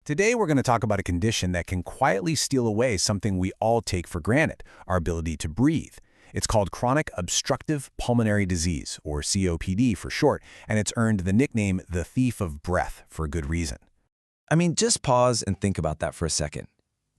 Today we're going to talk about a condition that can quietly steal away something we all take for granted, our ability to breathe. It's called chronic obstructive pulmonary disease, or COPD for short, and it's earned the nickname the thief of breath for a good reason. I mean, just pause and think about that for a second.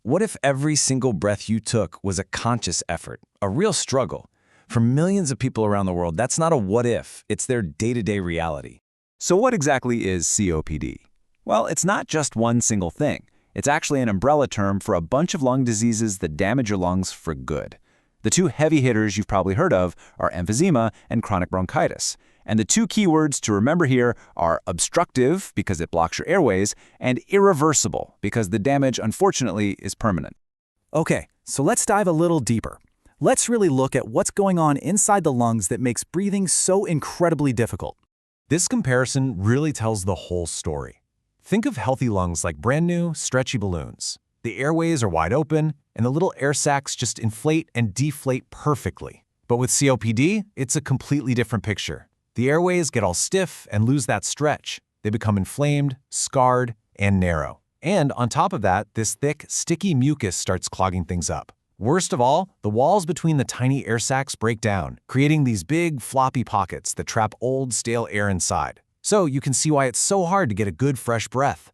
What if every single breath you took was a conscious effort, a real struggle? For millions of people around the world, that's not a what if, it's their day-to-day reality. So what exactly is COPD? Well, it's not just one single thing. It's actually an umbrella term for a bunch of lung diseases that damage your lungs for good. The two heavy hitters you've probably heard of are emphysema and chronic bronchitis. And the two key words to remember here are obstructive, because it blocks your airways, and irreversible, because the damage, unfortunately, is permanent. Okay, so let's dive a little deeper. Let's really look at what's going on inside the lungs that makes breathing so incredibly difficult. This comparison really tells the whole story. Think of healthy lungs like brand new, stretchy balloons. The airways are wide open, and the little air sacs just inflate and deflate perfectly. But with COPD, it's a completely different picture. The airways get all stiff and lose that stretch. They become inflamed, scarred, and narrow. And on top of that, this thick, sticky mucus starts clogging things up. Worst of all, the walls between the tiny air sacs break down, creating these big, floppy pockets that trap old, stale air inside. So you can see why it's so hard to get a good, fresh breath.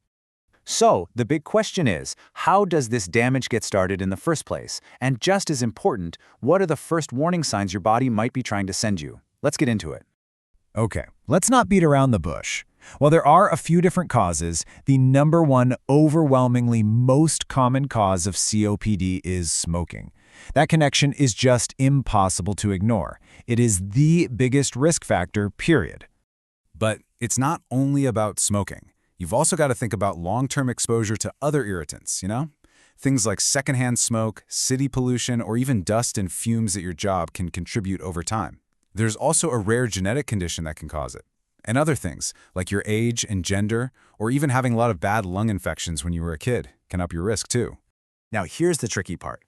So, the big question is, how does this damage get started in the first place? And just as important, what are the first warning signs your body might be trying to send you? Let's get into it. Okay, let's not beat around the bush. While there are a few different causes, the number one overwhelmingly most common cause of COPD is smoking. That connection is just impossible to ignore. It is the biggest risk factor, period. But it's not only about smoking. You've also got to think about long-term exposure to other irritants, Things like secondhand smoke, city pollution, or even dust and fumes at your job can contribute over time. There's also a rare genetic condition that can cause it. And other things, like your age and gender, or even having a lot of bad lung infections when you were a kid, can up your risk too. Now here's the tricky part.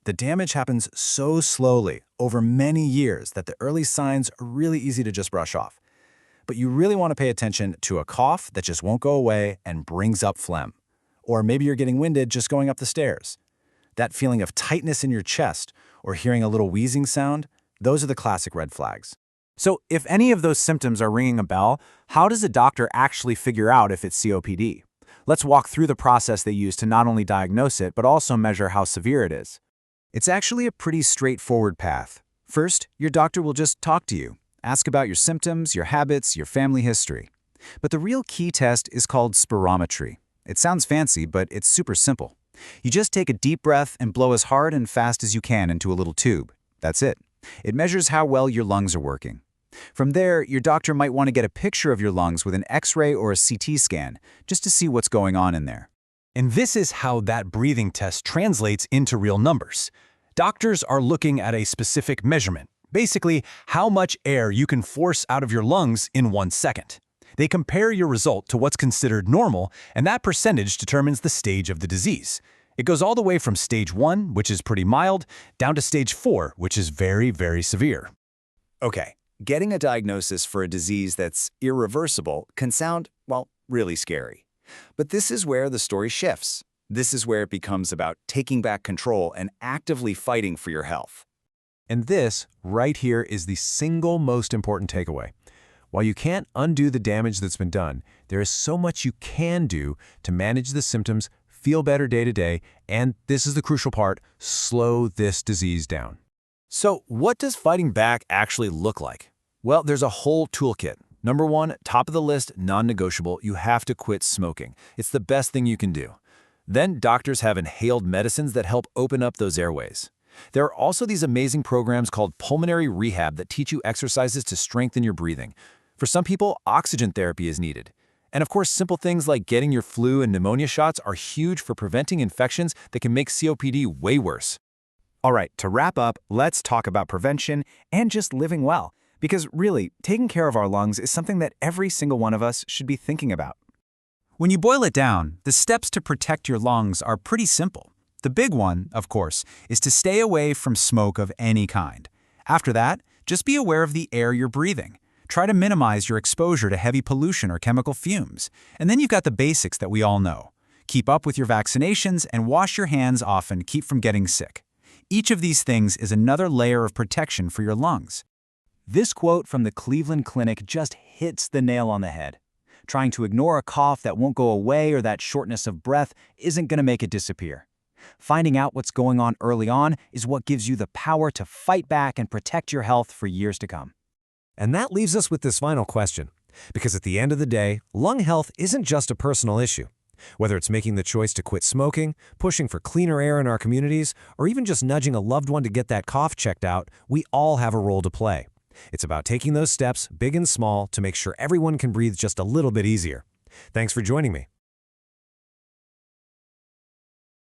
The damage happens so slowly, over many years, that the early signs are really easy to just brush off. But you really want to pay attention to a cough that just won't go away and brings up phlegm. Or maybe you're getting winded just going up the stairs. That feeling of tightness in your chest or hearing a little wheezing sound, those are the classic red flags. So, if any of those symptoms are ringing a bell, how does a doctor actually figure out if it's COPD? Let's walk through the process they use to not only diagnose it, but also measure how severe it is. It's actually a pretty straightforward path. First, your doctor will just talk to you. Ask about your symptoms, your habits, your family history. But the real key test is called spirometry. It sounds fancy, but it's super simple. You just take a deep breath and blow as hard and fast as you can into a little tube. That's it. It measures how well your lungs are working. From there, your doctor might want to get a picture of your lungs with an X-ray or a CT scan, just to see what's going on in there. And this is how that breathing test translates into real numbers. Doctors are looking at a specific measurement. Basically, how much air you can force out of your lungs in 1 second. They compare your result to what's considered normal, and that percentage determines the stage of the disease. It goes all the way from stage 1, which is pretty mild, down to stage 4, which is very, very severe. Okay, getting a diagnosis for a disease that's irreversible can sound, well, really scary. But this is where the story shifts. This is where it becomes about taking back control and actively fighting for your health. And this, right here, is the single most important takeaway. While you can't undo the damage that's been done, there is so much you can do to manage the symptoms, feel better day to day, and this is the crucial part, slow this disease down. So what does fighting back actually look like? Well, there's a whole toolkit. Number one, top of the list, non-negotiable, you have to quit smoking. It's the best thing you can do. Then doctors have inhaled medicines that help open up those airways. There are also these amazing programs called pulmonary rehab that teach you exercises to strengthen your breathing. For some people, oxygen therapy is needed. And of course, simple things like getting your flu and pneumonia shots are huge for preventing infections that can make COPD way worse. All right, to wrap up, let's talk about prevention and just living well. Because really, taking care of our lungs is something that every single one of us should be thinking about. When you boil it down, the steps to protect your lungs are pretty simple. The big one, of course, is to stay away from smoke of any kind. After that, just be aware of the air you're breathing. Try to minimize your exposure to heavy pollution or chemical fumes. And then you've got the basics that we all know. Keep up with your vaccinations and wash your hands often. Keep from getting sick. Each of these things is another layer of protection for your lungs. This quote from the Cleveland Clinic just hits the nail on the head. Trying to ignore a cough that won't go away or that shortness of breath isn't going to make it disappear. Finding out what's going on early on is what gives you the power to fight back and protect your health for years to come. And that leaves us with this final question. Because at the end of the day, lung health isn't just a personal issue. Whether it's making the choice to quit smoking, pushing for cleaner air in our communities, or even just nudging a loved one to get that cough checked out, we all have a role to play. It's about taking those steps, big and small, to make sure everyone can breathe just a little bit easier. Thanks for joining me.